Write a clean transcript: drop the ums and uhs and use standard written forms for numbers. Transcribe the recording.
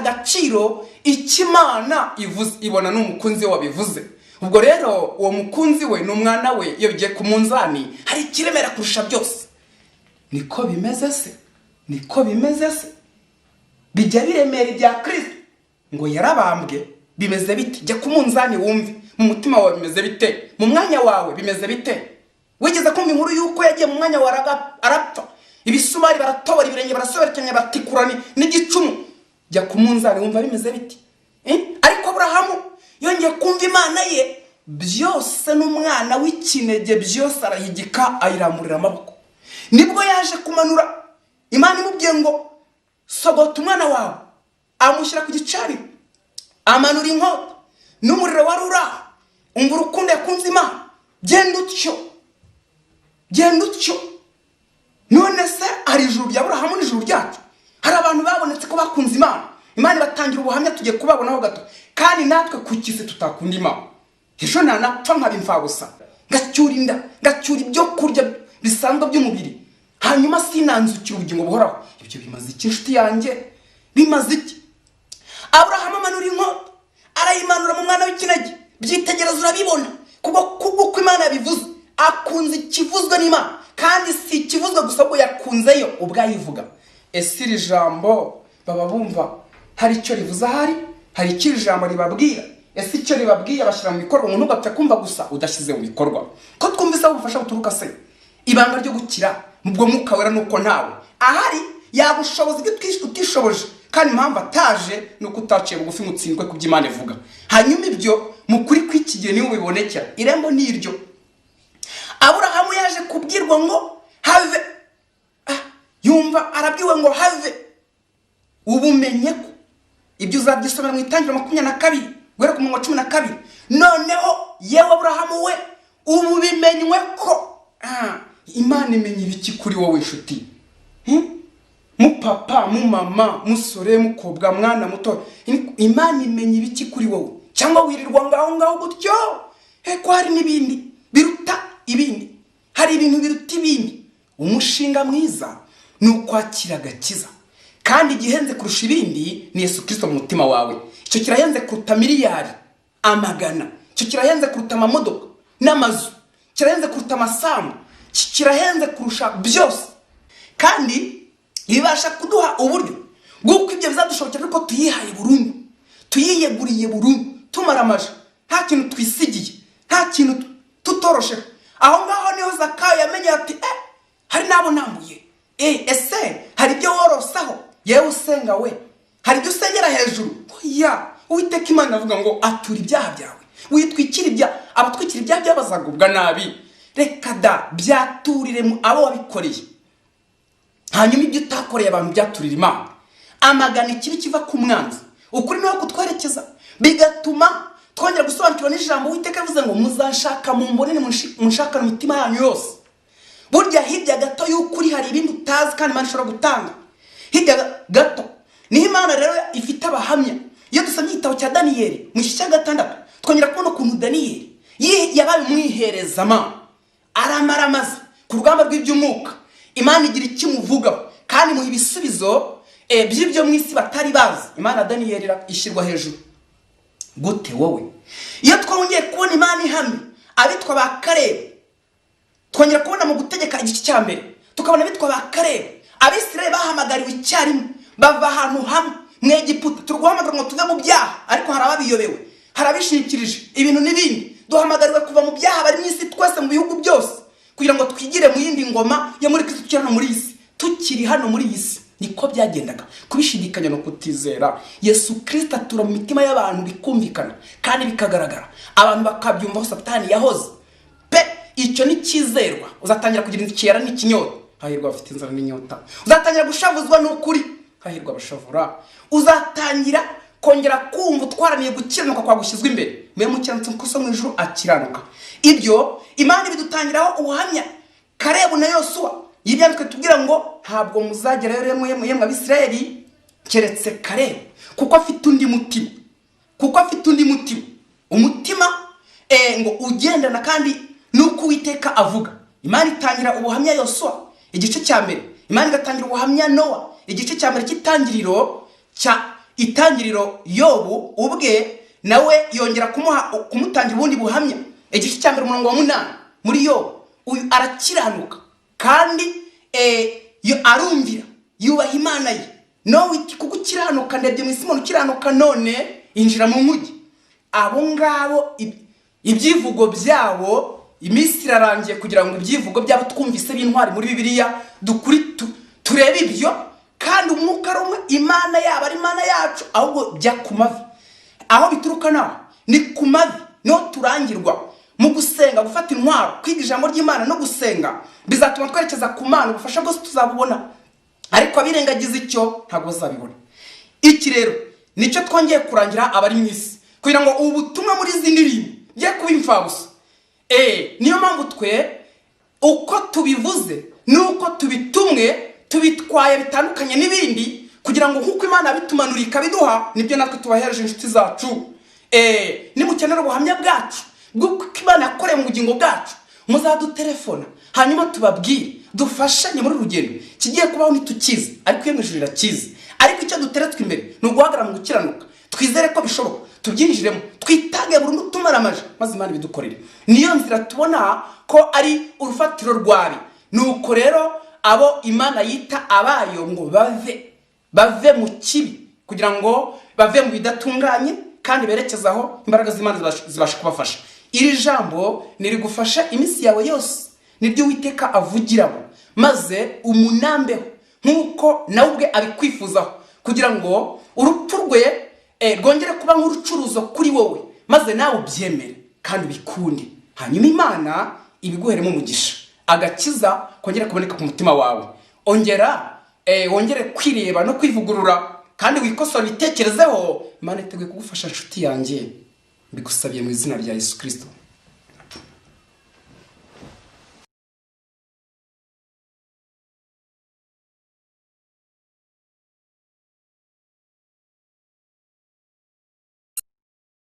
agaciro ikimana ivuze, ibona n'umukunzi we wabivuze. Ubwo rero uwo mukunzi we n'umwana we iyo bigiye ku munzani hari ikiremera kurusha byose. Niko bimeze se? Niko bimeze se? Bijya biremera ibya Kristo ngo yarabambwe bimeze bite? Jya ku munzani wumve mu mutima wawe bimeze bite, mu mwanya wawe bimeze bite. Wigeze kumva inkuru yuko yagiye mu mwanya waraga arapfa, ibisumari baratobora, ibirenge barasoberekanya, batikurani n'igicumu. Jya ku munzani wumva bimeze bite. Ariko Aburahamu yongeye kumva Imana ye, byose n'umwana w'ikinege byose arayigika, ayiramurira amaboko. Nibwo yaje kumanura, Imana imubwiye ngo sogota umwana wawe, amushyira ku gicaniro, amanura inkota n'umuriro wari uraho. Umva urukundo yakunze Imana. Genda utyo, genda utyo. None se hari ijuru rya Aburahamu n'ijuru ryacu? Hari abantu babonetse ko bakunze Imana, Imana batangira ubuhamya tugiye kubabonaho gato. Kandi natwe kukise tutakunda Imana. Ejo nanapfa nkabimfa gusa, ngacyura inda, ngacyura ibyo kurya bisanzwe by'umubiri, hanyuma sinanzukira ubugingo buhoraho. Ibyo bimaze iki nshuti yanjye? Bimaze iki? Aburahamu amanura inkota, arayimanura mu mwana w'ikinege. Byitegereza urabibona, kuko Imana yabivuze. Akunze ikivuzwe n'Imana, kandi si ikivuzwe gusa ngo yakunzeyo ubwayivuga. Ese iri jambo baba bumva hari icyo rivuze ahari? Hari icyo ijambo ribabwira? Ese icyo ribabwiye bashyira mu bikorwa, umuntu ugapfa kumva gusa udashyize mu bikorwa? Ko twumvise ubufasha buturuka se? Ibanga ryo gukira mubwo Mwuka Wera nuko ntawe ahari yagushoboza ibyo utishoboje, kandi impamvu ataje nuko utaciye bugufi mutsindwe ku by'Imana ivuga. Hanyuma ibyo mukuri kw'ikigihe niwe ubibonekera. Irembo niryo. Aburahamu yaje kubwirwa ngo have, yumva arabwiwe ngo have. Ubumenye ko ibyo uzabyisomera mu Itangiriro 22 guhera ku 12. Noneho yewe Aburahamu we ubu bimenywe ko Imana imenya ibiki kuri wowe inshuti. Mupapa, mumama, musore, mukobwa, mwana muto, Imana imenya ibiki kuri wowe? Cyangwa wirirwa ngaho gutyo? Ko hari n'ibindi biruta ibindi. Hari ibintu biruta ibindi. Umushinga mwiza ni ukwakira agakiza, kandi igihenze kurusha ibindi ni Yesu Kristo mu mutima wawe. Icyo kirahenze kuruta miliyari amagana, icyo kirahenze kuruta amamodoka n'amazu, kirahenze kuruta amasambu, kirahenze kurusha byose. Kandi ibasha kuduha uburyo bw'uko ibyo bizadushobokera ko tuyihaye burundu, tuyiyeguriye burundu, tumara amaje, nta kintu twisigiye, nta kintu tutoroshe. Aho ngaho niho Zakayo yamenye ati hari nabo nambuye. Ese hari ibyo worosaho yewe usenga we? Hari ibyo usengera hejuru? Oya, Uwiteka Imana avuga ngo atura ibyaha byawe, witwikira ibyaha. Abatwikira ibyaha byabazagubwa nabi. Reka da, byaturire mu abo wabikoreye. Hanyuma ibyo utakoreye abantu byaturira Imana. Amagana ikibi kiva ku mwanzi, ukuri no kutwerekeza, bigatuma twongera gusobanukirwa n'ijambo Uwiteka avuze ngo muzanshaka mu mbonene, munshaka mu mitima yanyu yose. Burya hirya gato y'ukuri hari ibindi utazi kandi Imana ishobora gutanga. Hirya gato niho Imana rero ifite abahamya. Iyo dusomye igitabo cya Daniyeli mu gice cya 6, twongera kubona ukuntu Daniyeli yabaye umwihereza Imana, aramaramaza ku rugamba rw'iby'umwuka. Imana igira ikimuvugaho kandi mu ibisubizo by'ibyo mu isi batari bazi. Imana Daniyeli ishyirwa hejuru. Gute wowe? Iyo twongeye kubona Imana ihamye abitwa ba Kalebu, twongera kubona mu gutegeka igice cya mbere tukabona abitwa ba Kalebu, Abisirayeli bahamagariwe icyarimwe bava ahantu hamwe mu Egiputa. Turguhamagara ngo tuve mu byaha, ariko hari ababiyobewe, hari abishingikirije ibintu n'ibindi. Duhamagariwe kuva mu byaha bari mu isi twese, mu bihugu byose, kugira ngo twigire mu yindi ngoma yo muri Kristo cyane muri isi. Tukiri hano muri isi niko byagendaga. Kubishidikanya no kutizera Yesu Kristo atura mu mitima y'abantu bikumvikana kandi bikagaragara, abantu bakabyumva. Satani yahoze icyo ni kizerwa. Uzatangira kugira ikiyara n'ikinyota, hahirwa bafite inzara n'inyota. Uzatangira gushavuzwa n'ukuri, hahirwa abashavura. Uzatangira kongera kumva utwaraniye gukiranuka kwa gushyizwe imbere. Mwe mukiranutse kuko so mu ijuru akiranuka. Ibyo Imana ibidutangiraho ubuhamya. Kalebu na Yosuwa yibyanditswe tubwira ngo ntabwo muzagera rero yemwe Abisirayeli keretse Kalebu, kuko afite undi mutima. Kuko afite undi mutima. Umutima ngo ugendana kandi nuko Uwiteka avuga. Imana itangira ubuhamya Yosuwa igice cya mbere, Imana igatangira ubuhamya Nowa igice cya mbere cy'itangiriro cya itangiriro Yobu ubwe nawe yongera kumutangira ubundi buhamya. Igice cya mbere umurongo wa 8 muri Yobu, uyu arakiranuka kandi arumvira yubaha Imana ye. No witi kugukiranuka ndebye mu isi umuntu ukiranuka none injira mu nkugi. Abo ngabo ibyivugo byabo iminsi irarangiye kugira ngo ibyivugo byabo twumvise b'intwari muri Bibiliya dukuri turebe ibyo, kandi umwuka rumwe Imana yabo ari Imana yacu, ahubwo bya kumavi. Aho bituruka naho ni kumavi. No turangirwa mu gusenga, gufata intwaro, kwiga ijambo ry'Imana no gusenga bizatuma twerekeza ku Mana. Ubufasha bwose tuzabubona, ariko abirengagiza icyo ntabwo bazabibona. Iki rero nicyo twongeye kurangira abari mu isi, kugira ngo ubu butumwa muri izi ndirimbo bye kuba imfabusa. Niyo mpamvu twe uko tubivuze nuko tubitumwe tubitwaye bitandukanye n'ibindi, kugira ngo nkuko Imana yabitumanurika biduha nibyo natwe tubahereje inshuti zacu. Nimukenera ubuhamya bwacu bw'uko Imana yakoreye mu bugingo bwacu, muzadutelefona hanyuma tubabwire, dufashanye muri urugendo kigiye kubaho ntitukize, ariko iyo mwijuru irakize. Ariko icyo duteretswe imbere ni uguhagarara mu gukiranuka, twizere ko bishoboka, tubyinjiremo, twitage burundu tumara amaje, maze Imana ibidukorere. Niyo nzira tubona ko ari urufatiro rwabi. Nuko rero abo Imana yita abayo ngo bave mu kibi, kugira ngo bave mu bidatunganye kandi berekezaho imbaraga z'Imana zibasha kubafasha. Iri jambo nirigufasha iminsi yawe yose, niryo Uwiteka avugiramo, maze umunambeho nkuko nawe ubwe abikwifuzaho, kugira ngo urupfu rwe rwongere kuba nk'urucuruzo kuri wowe, maze nawe ubyemere kandi bikunde. Hanyuma Imana ibiguheremo umugisha, agakiza kongera kuboneka ku mutima wawe. Wongere kwireba no kwivugurura kandi wikosora bitekerezeho. Imana iteguye kugufasha nshuti yanjye, mbigusabiye mu izina rya Yesu Kristo.